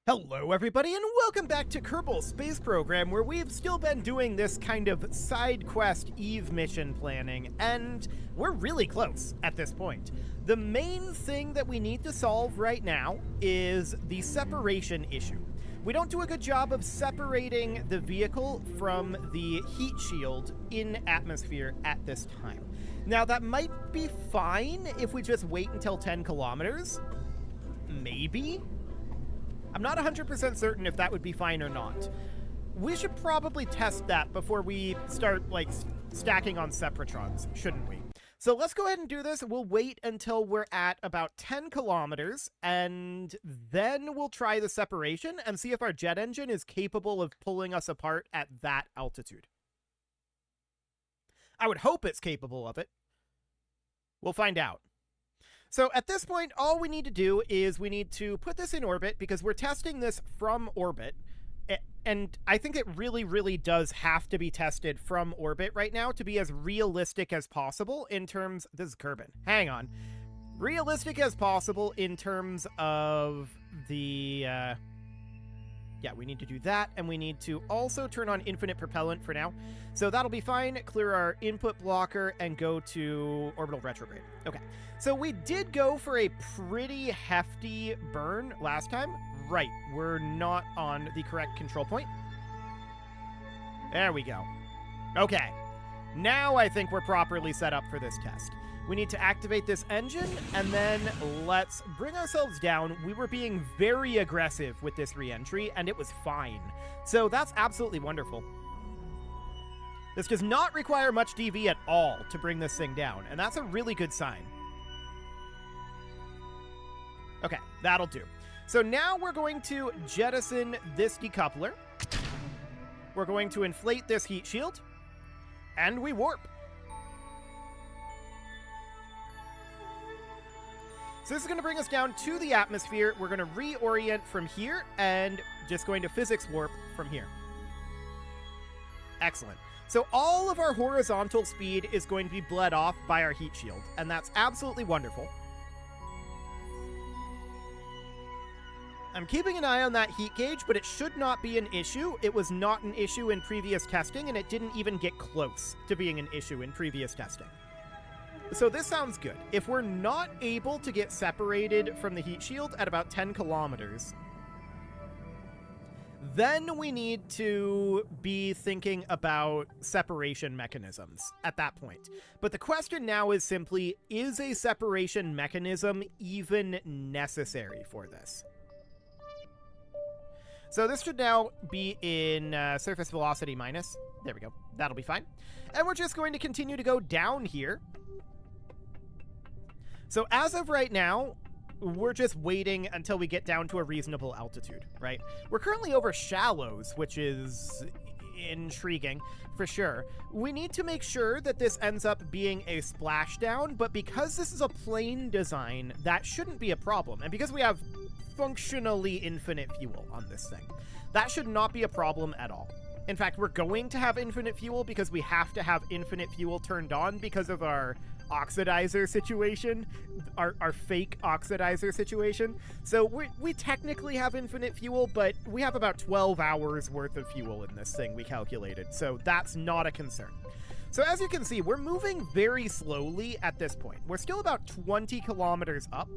Hello everybody and welcome back to Kerbal Space Program, where we've still been doing this kind of side quest Eve mission planning, and we're really close at this point. The main thing that we need to solve right now is the separation issue. We don't do a good job of separating the vehicle from the heat shield in atmosphere at this time. Now that might be fine if we just wait until 10 kilometers. Maybe? I'm not 100% certain if that would be fine or not. We should probably test that before we start, stacking on Sepatrons, shouldn't we? So let's go ahead and do this. We'll wait until we're at about 10 kilometers, and then we'll try the separation and see if our jet engine is capable of pulling us apart at that altitude. I would hope it's capable of it. We'll find out. So at this point, all we need to do is we need to put this in orbit because we're testing this from orbit. And I think it really, really does have to be tested from orbit right now to be as realistic as possible in terms... This is Kerbal. Hang on. Realistic as possible in terms of the... Yeah, we need to do that, and we need to also turn on infinite propellant for now. So that'll be fine. Clear our input blocker and go to orbital retrograde. Okay, so we did go for a pretty hefty burn last time. Right, we're not on the correct control point. There we go. Okay, now I think we're properly set up for this test. We need to activate this engine, and then let's bring ourselves down. We were being very aggressive with this re-entry, and it was fine. So that's absolutely wonderful. This does not require much DV at all to bring this thing down, and that's a really good sign. Okay, that'll do. So now we're going to jettison this decoupler. We're going to inflate this heat shield, and we warp. So this is going to bring us down to the atmosphere. We're going to reorient from here and just going to physics warp from here. Excellent. So all of our horizontal speed is going to be bled off by our heat shield, and that's absolutely wonderful. I'm keeping an eye on that heat gauge, but it should not be an issue. It was not an issue in previous testing, and it didn't even get close to being an issue in previous testing. So this sounds good. If we're not able to get separated from the heat shield at about 10 kilometers, then we need to be thinking about separation mechanisms at that point. But the question now is simply, is a separation mechanism even necessary for this? So this should now be in surface velocity minus. There we go. That'll be fine. And we're just going to continue to go down here. So as of right now, we're just waiting until we get down to a reasonable altitude, right? We're currently over shallows, which is intriguing for sure. We need to make sure that this ends up being a splashdown, but because this is a plane design, that shouldn't be a problem. And because we have functionally infinite fuel on this thing, that should not be a problem at all. In fact, we're going to have infinite fuel because we have to have infinite fuel turned on because of our oxidizer situation, our fake oxidizer situation. So we technically have infinite fuel, but we have about 12 hours worth of fuel in this thing we calculated, so that's not a concern. So as you can see, we're moving very slowly at this point. We're still about 20 kilometers up,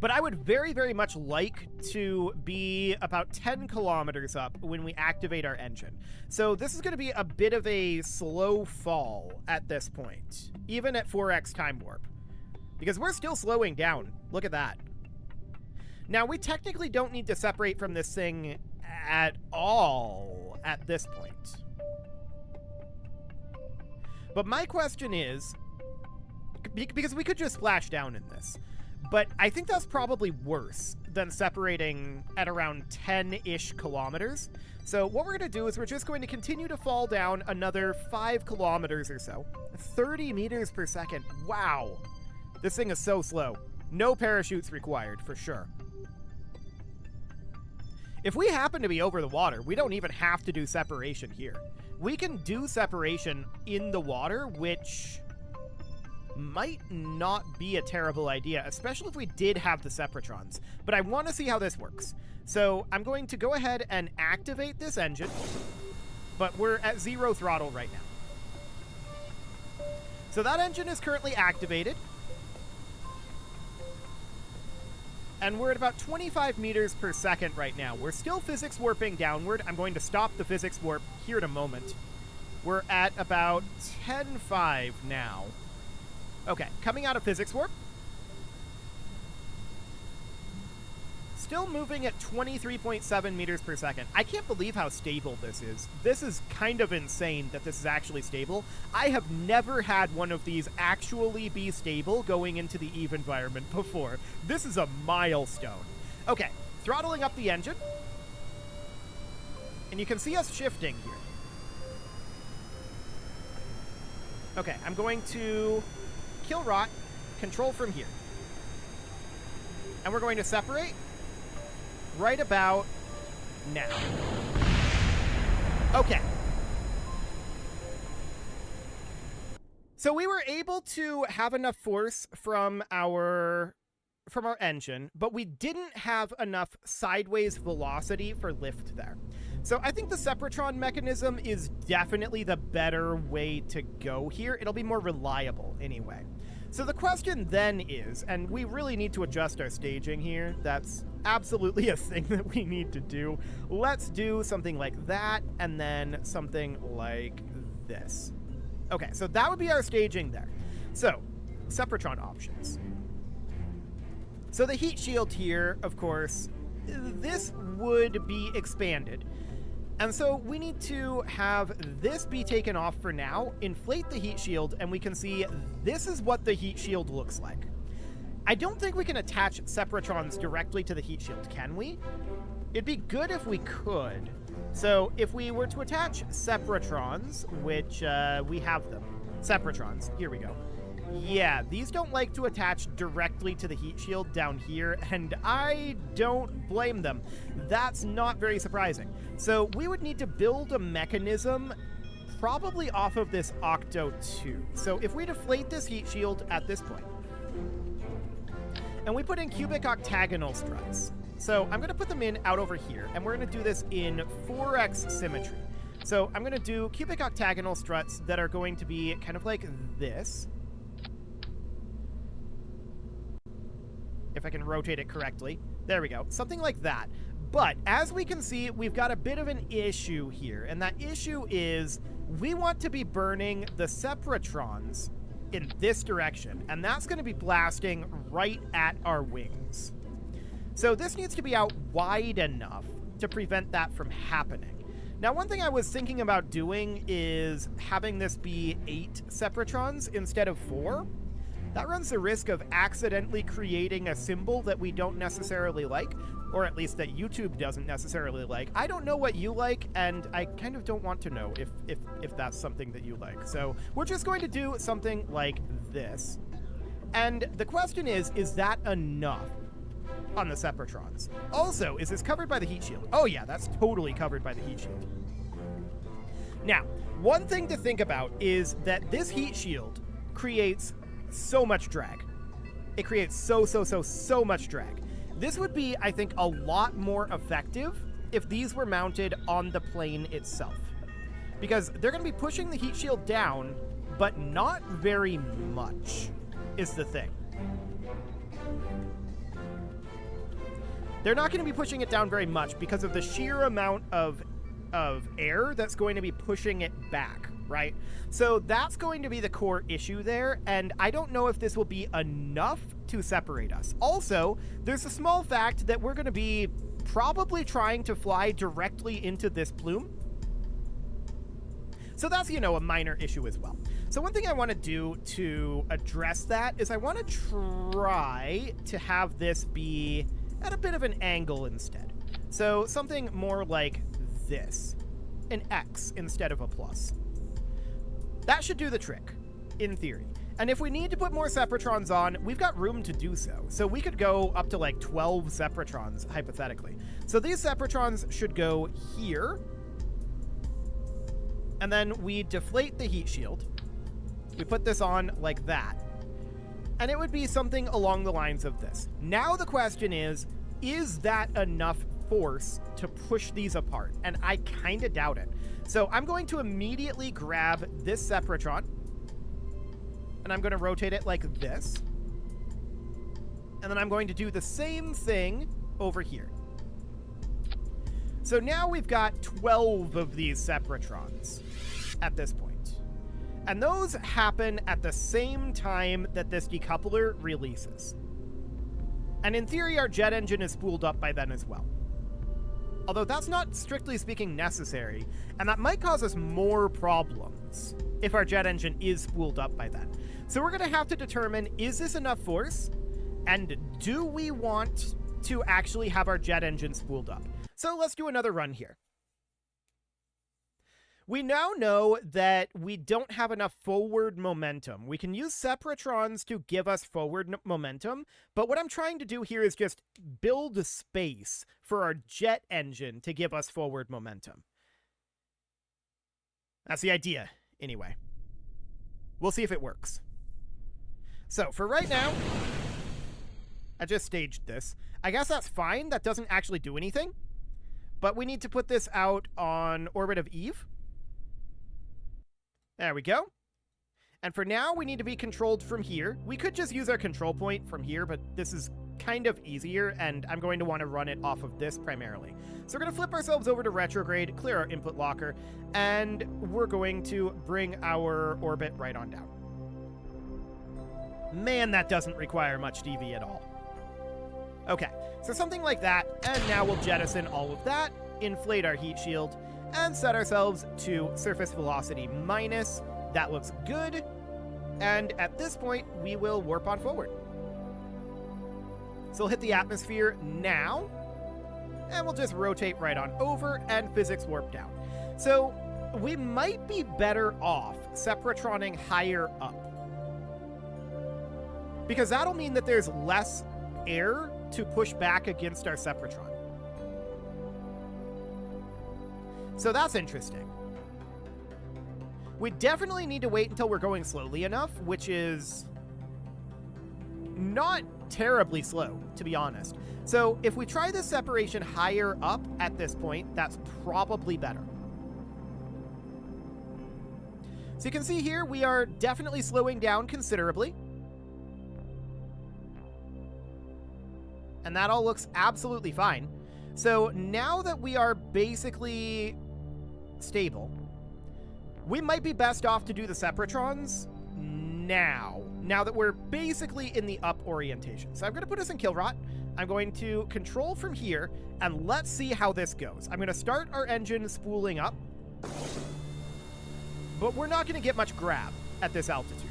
but I would very, very much like to be about 10 kilometers up when we activate our engine. So this is going to be a bit of a slow fall at this point, even at 4x time warp, because we're still slowing down. Look at that. Now, we technically don't need to separate from this thing at all at this point. But my question is, because we could just splash down in this, but I think that's probably worse than separating at around 10-ish kilometers. So what we're going to do is we're just going to continue to fall down another 5 kilometers or so. 30 meters per second. Wow. This thing is so slow. No parachutes required, for sure. If we happen to be over the water, we don't even have to do separation here. We can do separation in the water, which might not be a terrible idea, especially if we did have the Sepatrons. But I want to see how this works. So I'm going to go ahead and activate this engine, but we're at 0 throttle right now. So that engine is currently activated. And we're at about 25 meters per second right now. We're still physics warping downward. I'm going to stop the physics warp here in a moment. We're at about 10.5 now. Okay, coming out of physics warp. Still moving at 23.7 meters per second. I can't believe how stable this is. This is kind of insane that this is actually stable. I have never had one of these actually be stable going into the EVE environment before. This is a milestone. Okay, throttling up the engine. And you can see us shifting here. Okay, I'm going to kill rot, control from here. And we're going to separate right about now. Okay. So we were able to have enough force from our engine, but we didn't have enough sideways velocity for lift there. So I think the Sepatron mechanism is definitely the better way to go here. It'll be more reliable anyway. So the question then is, and we really need to adjust our staging here. That's absolutely a thing that we need to do. Let's do something like that, and then something like this. Okay, so that would be our staging there. So, Sepatron options. So the heat shield here, of course, this would be expanded. And so we need to have this be taken off for now, inflate the heat shield, and we can see this is what the heat shield looks like. I don't think we can attach Sepatrons directly to the heat shield, can we? It'd be good if we could. So if we were to attach Sepatrons, which we have them. Sepatrons, here we go. Yeah, these don't like to attach directly to the heat shield down here, and I don't blame them. That's not very surprising. So we would need to build a mechanism probably off of this Octo 2. So if we deflate this heat shield at this point, and we put in cubic octagonal struts. So I'm going to put them in out over here, and we're going to do this in 4x symmetry. So I'm going to do cubic octagonal struts that are going to be kind of like this. If I can rotate it correctly. There we go. Something like that. But as we can see, we've got a bit of an issue here. And that issue is we want to be burning the Sepatrons in this direction. And that's going to be blasting right at our wings. So this needs to be out wide enough to prevent that from happening. Now, one thing I was thinking about doing is having this be 8 Sepatrons instead of 4. That runs the risk of accidentally creating a symbol that we don't necessarily like, or at least that YouTube doesn't necessarily like. I don't know what you like, and I kind of don't want to know if that's something that you like. So we're just going to do something like this. And the question is that enough on the Sepatrons? Also, is this covered by the heat shield? Oh yeah, that's totally covered by the heat shield. Now, one thing to think about is that this heat shield creates so much drag. It creates so much drag. This would be, I think, a lot more effective if these were mounted on the plane itself. Because they're going to be pushing the heat shield down, but not very much, is the thing. They're not going to be pushing it down very much because of the sheer amount of air that's going to be pushing it back, right? So that's going to be the core issue there, and I don't know if this will be enough to separate us. Also, there's a small fact that we're going to be probably trying to fly directly into this plume. So that's, you know, a minor issue as well. So one thing I want to do to address that is I want to try to have this be at a bit of an angle instead. So something more like this, an X instead of a plus. That should do the trick, in theory. And if we need to put more Sepatrons on, we've got room to do so. So we could go up to like 12 Sepatrons, hypothetically. So these Sepatrons should go here. And then we deflate the heat shield. We put this on like that. And it would be something along the lines of this. Now the question is that enough force to push these apart? And I kind of doubt it. So I'm going to immediately grab this Sepatron, and I'm going to rotate it like this. And then I'm going to do the same thing over here. So now we've got 12 of these Sepatrons at this point. And those happen at the same time that this decoupler releases. And in theory, our jet engine is spooled up by then as well. Although that's not strictly speaking necessary, and that might cause us more problems if our jet engine is spooled up by then. So we're going to have to determine, is this enough force? And do we want to actually have our jet engine spooled up? So let's do another run here. We now know that we don't have enough forward momentum. We can use Sepatrons to give us forward momentum, but what I'm trying to do here is just build space for our jet engine to give us forward momentum. That's the idea, anyway. We'll see if it works. So, for right now, I just staged this. I guess that's fine. That doesn't actually do anything. But we need to put this out on orbit of Eve. There we go. And for now, we need to be controlled from here. We could just use our control point from here, but this is kind of easier, and I'm going to want to run it off of this primarily. So we're going to flip ourselves over to retrograde, clear our input locker, and we're going to bring our orbit right on down. Man, that doesn't require much DV at all. Okay, so something like that, and now we'll jettison all of that, inflate our heat shield, and set ourselves to surface velocity minus. That looks good. And at this point, we will warp on forward. So we'll hit the atmosphere now, and we'll just rotate right on over and physics warp down. So we might be better off Sepatroning higher up, because that'll mean that there's less air to push back against our Sepatron. So that's interesting. We definitely need to wait until we're going slowly enough, which is not terribly slow, to be honest. So if we try this separation higher up at this point, that's probably better. So you can see here, we are definitely slowing down considerably. And that all looks absolutely fine. So now that we are basically stable, we might be best off to do the Sepatrons now that we're basically in the up orientation. So I'm going to put us in kill rot. I'm going to control from here, and let's see how this goes. I'm going to start our engine spooling up, but we're not going to get much grab at this altitude.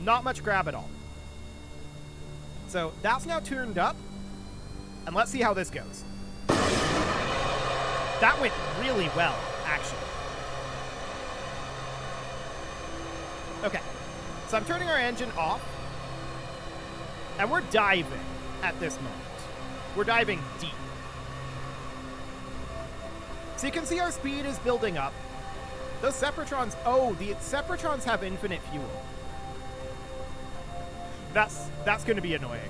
Not much grab at all. So that's now turned up, and let's see how this goes. That went really well, actually. Okay, so I'm turning our engine off, and we're diving at this moment. We're diving deep. So you can see our speed is building up. Those Sepatrons, oh, the Sepatrons have infinite fuel. That's going to be annoying.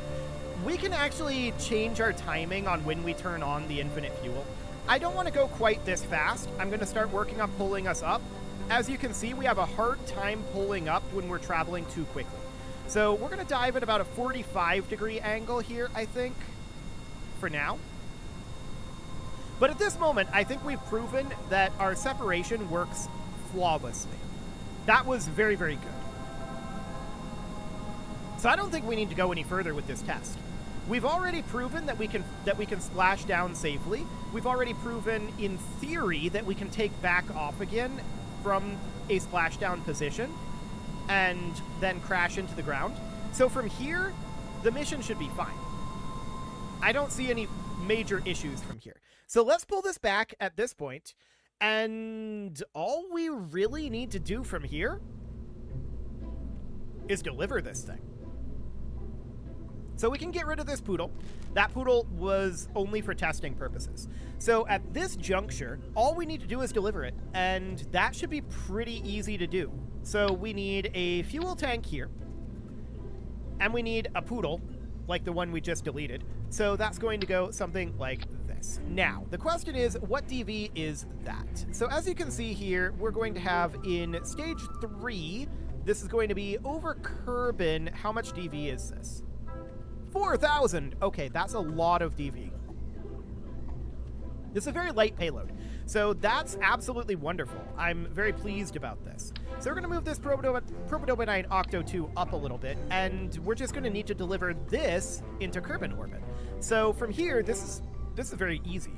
We can actually change our timing on when we turn on the infinite fuel. I don't want to go quite this fast. I'm going to start working on pulling us up. As you can see, we have a hard time pulling up when we're traveling too quickly. So we're going to dive at about a 45-degree angle here, I think, for now. But at this moment, I think we've proven that our separation works flawlessly. That was very, very good. So I don't think we need to go any further with this test. We've already proven that we can splash down safely. We've already proven, in theory, that we can take back off again from a splashdown position and then crash into the ground. So from here, the mission should be fine. I don't see any major issues from here. So let's pull this back at this point, and all we really need to do from here is deliver this thing. So we can get rid of this poodle. That poodle was only for testing purposes. So at this juncture, all we need to do is deliver it, and that should be pretty easy to do. So we need a fuel tank here. And we need a poodle, like the one we just deleted. So that's going to go something like this. Now, the question is, what DV is that? So as you can see here, we're going to have in stage 3, this is going to be over Kerbal. How much DV is this? 4,000. Okay, that's a lot of DV. This is a very light payload. So that's absolutely wonderful. I'm very pleased about this. So we're going to move this Probodobonite Octo 2 up a little bit, and we're just going to need to deliver this into Kerbal orbit. So from here, this is very easy.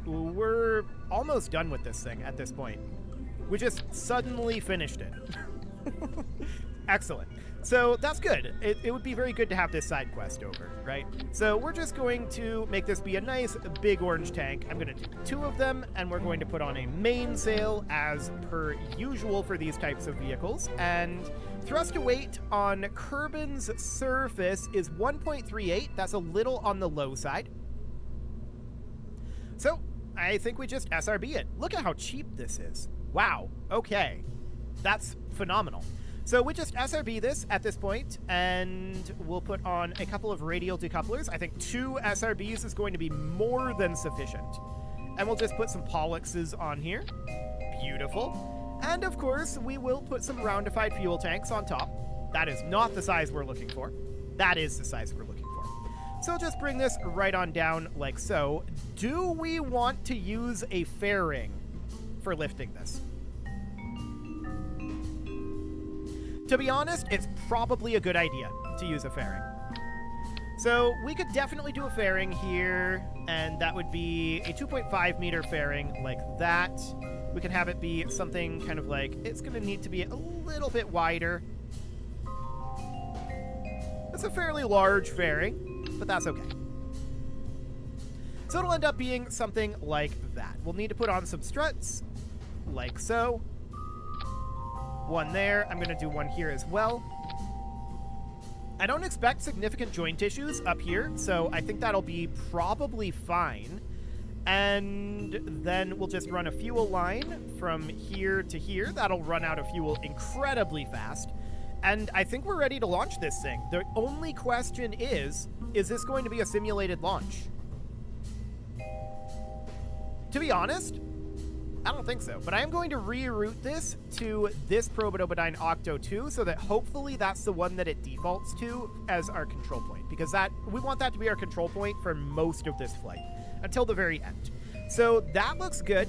We're almost done with this thing at this point. We just suddenly finished it. Excellent. So that's good. It would be very good to have this side quest over, right? So we're just going to make this be a nice big orange tank. I'm going to do 2 of them, and we're going to put on a mainsail as per usual for these types of vehicles. And thrust to weight on Kerbal's surface is 1.38. That's a little on the low side. So I think we just SRB it. Look at how cheap this is. Wow. Okay. That's phenomenal. So we just SRB this at this point, and we'll put on a couple of radial decouplers. I think 2 SRBs is going to be more than sufficient. And we'll just put some Pollexes on here. Beautiful. And of course, we will put some roundified fuel tanks on top. That is not the size we're looking for. That is the size we're looking for. So just bring this right on down like so. Do we want to use a fairing for lifting this? To be honest, it's probably a good idea to use a fairing. So we could definitely do a fairing here, and that would be a 2.5 meter fairing like that. We could have it be something kind of like, it's going to need to be a little bit wider. It's a fairly large fairing, but that's okay. So it'll end up being something like that. We'll need to put on some struts, like so. One there. I'm going to do one here as well. I don't expect significant joint issues up here, so I think that'll be probably fine. And then we'll just run a fuel line from here to here. That'll run out of fuel incredibly fast. And I think we're ready to launch this thing. The only question is this going to be a simulated launch? To be honest, I don't think so, but I am going to reroute this to this Probodobonite Octo 2 so that hopefully that's the one that it defaults to as our control point, because we want that to be our control point for most of this flight until the very end. So that looks good.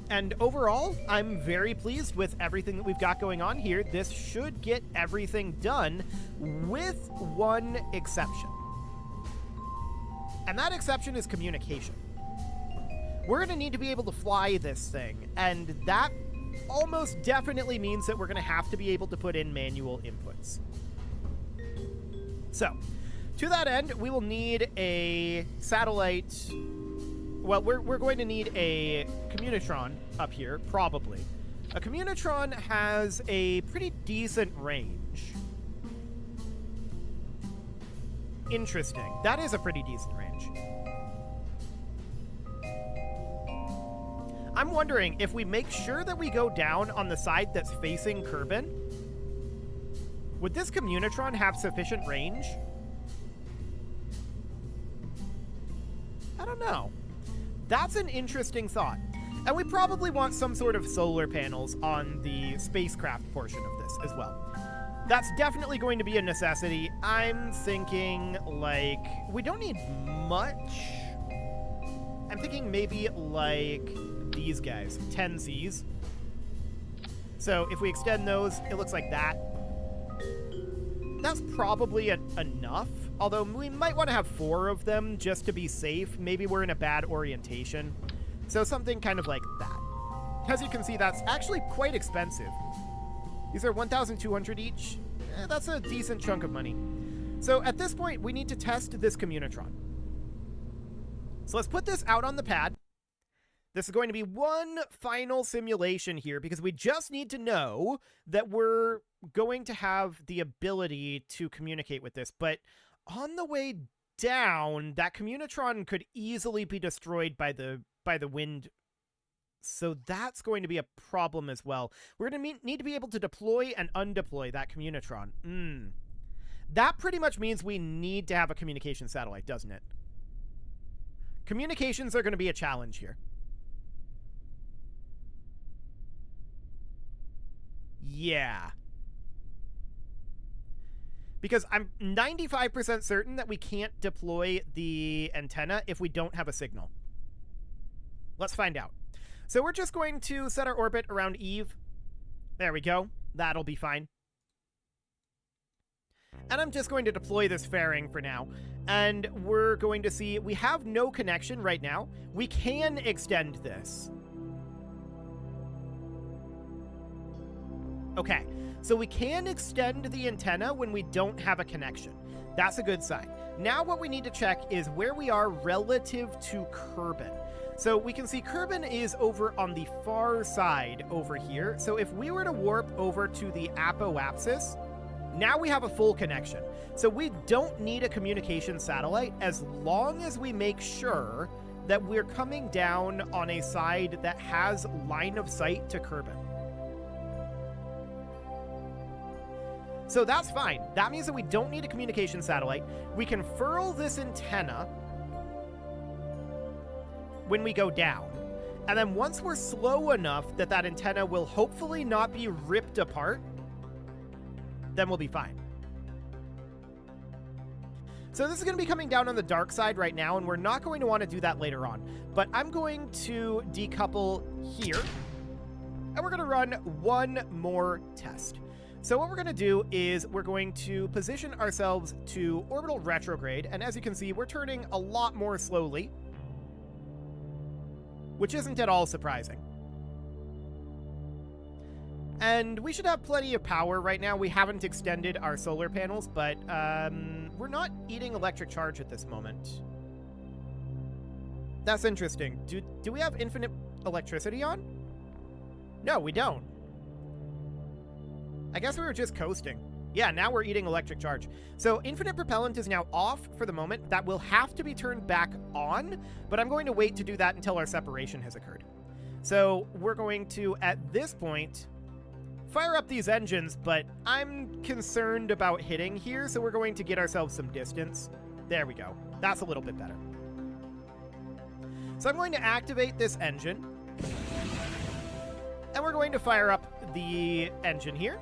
And overall, I'm very pleased with everything that we've got going on here. This should get everything done with one exception. And that exception is communication. We're going to need to be able to fly this thing, and that almost definitely means that we're going to have to be able to put in manual inputs. So, to that end, we will need a satellite. Well, we're going to need a Communitron up here, probably. A Communitron has a pretty decent range. Interesting. That is a pretty decent range. I'm wondering if we make sure that we go down on the side that's facing Kerbal, would this Communitron have sufficient range? I don't know. That's an interesting thought. And we probably want some sort of solar panels on the spacecraft portion of this as well. That's definitely going to be a necessity. I'm thinking, like, we don't need much. I'm thinking maybe, like, these guys, 10Zs. So if we extend those, it looks like that. That's probably enough, although we might want to have 4 of them just to be safe. Maybe we're in a bad orientation. So something kind of like that. As you can see, that's actually quite expensive. These are 1,200 each. That's a decent chunk of money. So at this point, we need to test this Communitron. So let's put this out on the pad. This is going to be one final simulation here because we just need to know that we're going to have the ability to communicate with this. But on the way down, that Communitron could easily be destroyed by the wind So that's going to be a problem as well. We're going to need to be able to deploy and undeploy that communitron. That pretty much means we need to have a communication satellite, doesn't it? Communications are going to be a challenge here. Yeah. Because I'm 95% certain that we can't deploy the antenna if we don't have a signal. Let's find out. So we're just going to set our orbit around Eve. There we go. That'll be fine. And I'm just going to deploy this fairing for now. And we're going to see, we have no connection right now. We can extend this. Okay, so we can extend the antenna when we don't have a connection. That's a good sign. Now what we need to check is where we are relative to Kerbal. So we can see Kerbal is over on the far side over here. So if we were to warp over to the apoapsis, now we have a full connection. So we don't need a communication satellite as long as we make sure that we're coming down on a side that has line of sight to Kerbal. So that's fine. That means that we don't need a communication satellite. We can furl this antenna when we go down. And then once we're slow enough that that antenna will hopefully not be ripped apart, then we'll be fine. So this is going to be coming down on the dark side right now, and we're not going to want to do that later on. But I'm going to decouple here, and we're going to run one more test. So what we're going to do is we're going to position ourselves to orbital retrograde, and as you can see, we're turning a lot more slowly, which isn't at all surprising. And we should have plenty of power right now. We haven't extended our solar panels, but we're not eating electric charge at this moment. That's interesting. Do we have infinite electricity on? No, we don't. I guess we were just coasting. Yeah, now we're eating electric charge. So infinite propellant is now off for the moment. That will have to be turned back on, but I'm going to wait to do that until our separation has occurred. So we're going to, at this point, fire up these engines, but I'm concerned about hitting here, so we're going to get ourselves some distance. There we go. That's a little bit better. So I'm going to activate this engine, and we're going to fire up the engine here,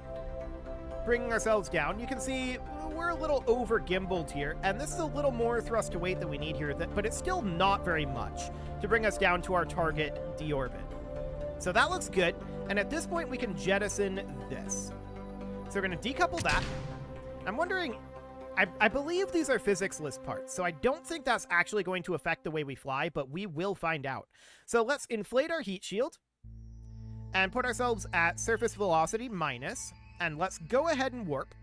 bringing ourselves down. You can see we're a little over gimbaled here, and this is a little more thrust to weight than we need here, but it's still not very much to bring us down to our target deorbit. So that looks good, and at this point we can jettison this. So we're going to decouple that. I'm wondering, I believe these are physics-less parts, so I don't think that's actually going to affect the way we fly, but we will find out. So let's inflate our heat shield and put ourselves at surface velocity minus, and let's go ahead and warp.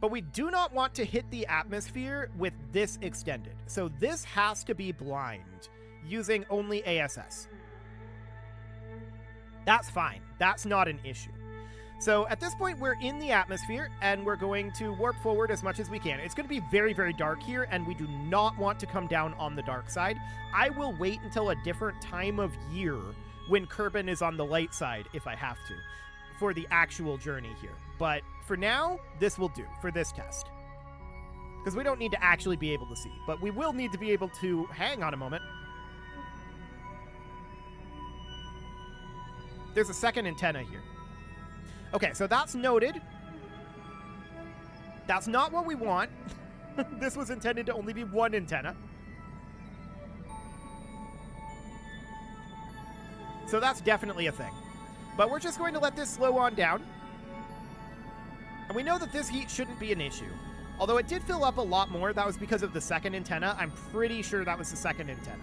But we do not want to hit the atmosphere with this extended. So this has to be blind, using only ASS. That's fine. That's not an issue. So at this point, we're in the atmosphere, and we're going to warp forward as much as we can. It's going to be very, very dark here, and we do not want to come down on the dark side. I will wait until a different time of year when Kerbal is on the light side, if I have to, for the actual journey here. But for now, this will do for this test. Because we don't need to actually be able to see, but we will need to be able to... Hang on a moment. There's a second antenna here. Okay, so that's noted. That's not what we want. This was intended to only be one antenna. So that's definitely a thing. But we're just going to let this slow on down. And we know that this heat shouldn't be an issue. Although it did fill up a lot more. That was because of the second antenna. I'm pretty sure that was the second antenna.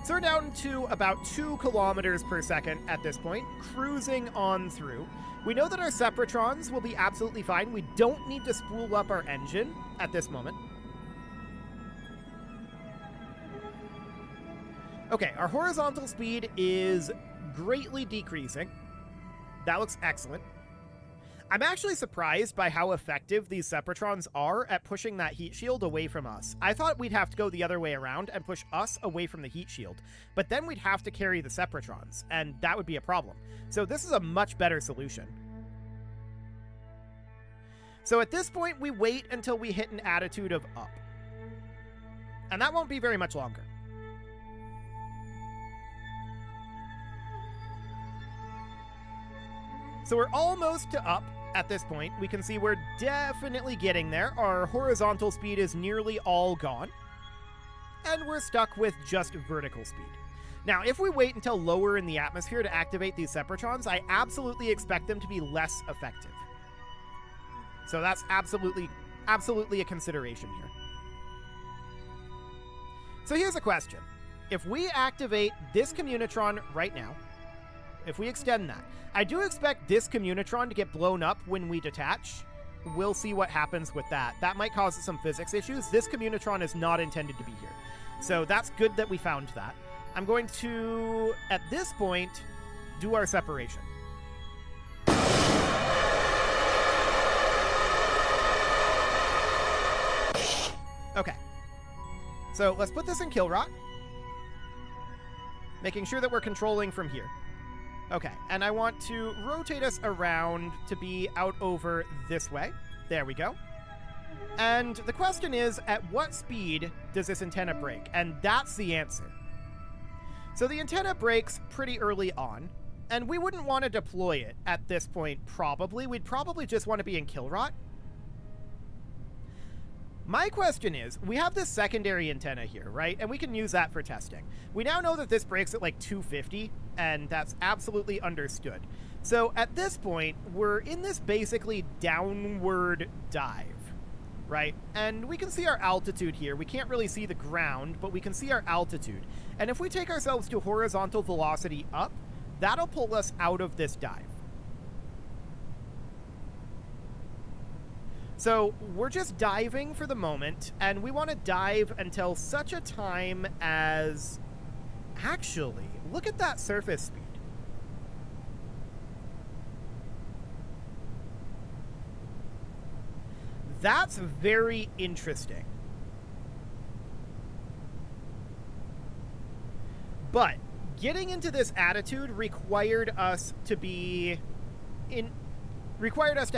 So we're down to about 2 kilometers per second at this point, cruising on through. We know that our Sepatrons will be absolutely fine. We don't need to spool up our engine at this moment. Okay, our horizontal speed is greatly decreasing. That looks excellent. I'm actually surprised by how effective these Sepatrons are at pushing that heat shield away from us. I thought we'd have to go the other way around and push us away from the heat shield, but then we'd have to carry the Sepatrons, and that would be a problem. So this is a much better solution. So at this point, we wait until we hit an attitude of up. And that won't be very much longer. So we're almost to up at this point. We can see we're definitely getting there. Our horizontal speed is nearly all gone. And we're stuck with just vertical speed. Now, if we wait until lower in the atmosphere to activate these Sepatrons, I absolutely expect them to be less effective. So that's absolutely a consideration here. So here's a question. If we activate this Communitron right now, if we extend that, I do expect this Communitron to get blown up when we detach. We'll see what happens with that. That might cause some physics issues. This Communitron is not intended to be here. So that's good that we found that. I'm going to, at this point, do our separation. Okay. So let's put this in kill rot, making sure that we're controlling from here. Okay, and I want to rotate us around to be out over this way. There we go. And the question is, at what speed does this antenna break? And that's the answer. So the antenna breaks pretty early on, and we wouldn't want to deploy it at this point, probably. We'd probably just want to be in kill rot. My question is, we have this secondary antenna here, right? And we can use that for testing. We now know that this breaks at like 250, and that's absolutely understood. So at this point, we're in this basically downward dive, right? And we can see our altitude here. We can't really see the ground, but we can see our altitude. And if we take ourselves to horizontal velocity up, that'll pull us out of this dive. So we're just diving for the moment, and we want to dive until such a time as... Actually, look at that surface speed. That's very interesting. But getting into this attitude required us to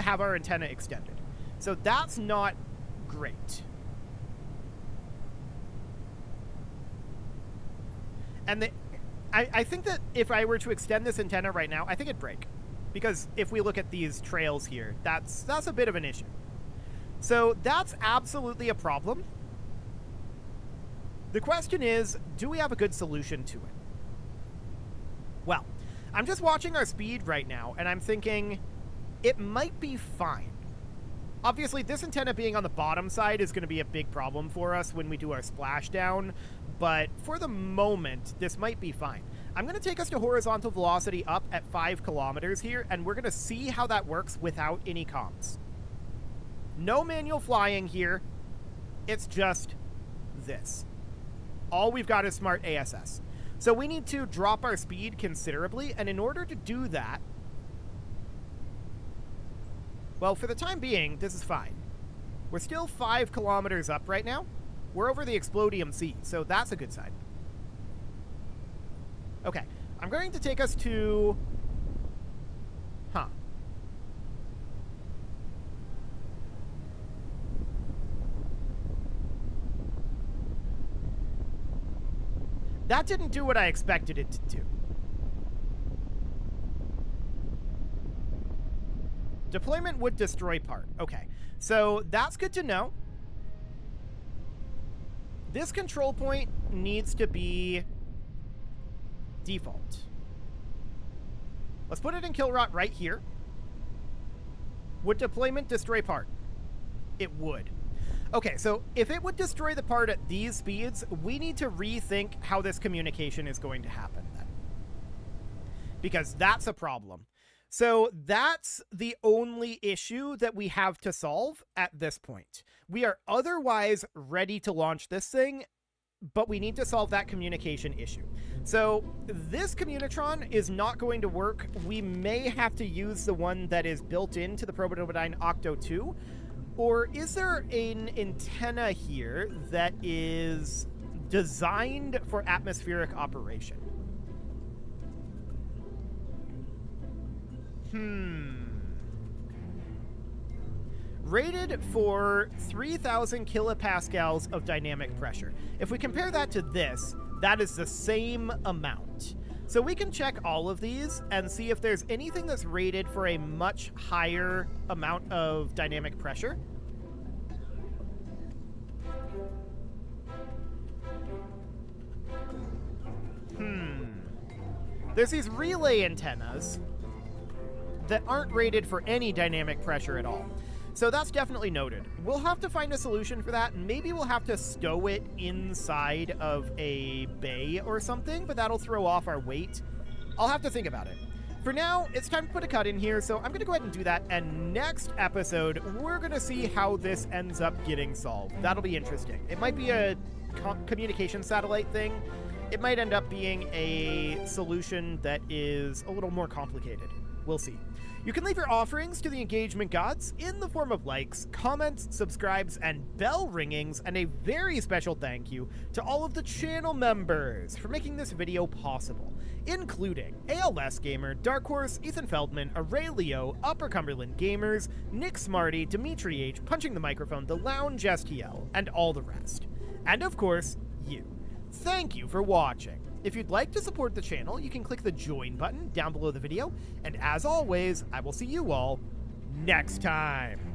have our antenna extended. So that's not great. And I think that if I were to extend this antenna right now, I think it'd break. Because if we look at these trails here, that's a bit of an issue. So that's absolutely a problem. The question is, do we have a good solution to it? Well, I'm just watching our speed right now, and I'm thinking it might be fine. Obviously, this antenna being on the bottom side is going to be a big problem for us when we do our splashdown, but for the moment, this might be fine. I'm going to take us to horizontal velocity up at 5 kilometers here, and we're going to see how that works without any comms. No manual flying here. It's just this. All we've got is smart ASS. So we need to drop our speed considerably, and in order to do that, well, for the time being, this is fine. We're still 5 kilometers up right now. We're over the Explodium Sea, so that's a good sign. Okay, I'm going to take us to... That didn't do what I expected it to do. Deployment would destroy part. Okay, so that's good to know. This control point needs to be default. Let's put it in kill rot right here. Would deployment destroy part? It would. Okay, so if it would destroy the part at these speeds, we need to rethink how this communication is going to happen then. Because that's a problem. So that's the only issue that we have to solve at this point. We are otherwise ready to launch this thing, but we need to solve that communication issue. So this Communitron is not going to work. We may have to use the one that is built into the Protodyne Octo 2. Or is there an antenna here that is designed for atmospheric operation? Rated for 3,000 kilopascals of dynamic pressure. If we compare that to this, that is the same amount. So we can check all of these and see if there's anything that's rated for a much higher amount of dynamic pressure. There's these relay antennas that aren't rated for any dynamic pressure at all. So that's definitely noted. We'll have to find a solution for that, and maybe we'll have to stow it inside of a bay or something, but that'll throw off our weight. I'll have to think about it. For now, it's time to put a cut in here, so I'm going to go ahead and do that, and next episode, we're going to see how this ends up getting solved. That'll be interesting. It might be a communication satellite thing. It might end up being a solution that is a little more complicated. We'll see. You can leave your offerings to the engagement gods in the form of likes, comments, subscribes, and bell ringings, and a very special thank you to all of the channel members for making this video possible, including ALS Gamer, Dark Horse, Ethan Feldman, Aurelio, Upper Cumberland Gamers, Nick Smarty, Dimitri H, Punching the Microphone, The Lounge STL, and all the rest. And of course, you. Thank you for watching. If you'd like to support the channel, you can click the join button down below the video, and as always, I will see you all next time.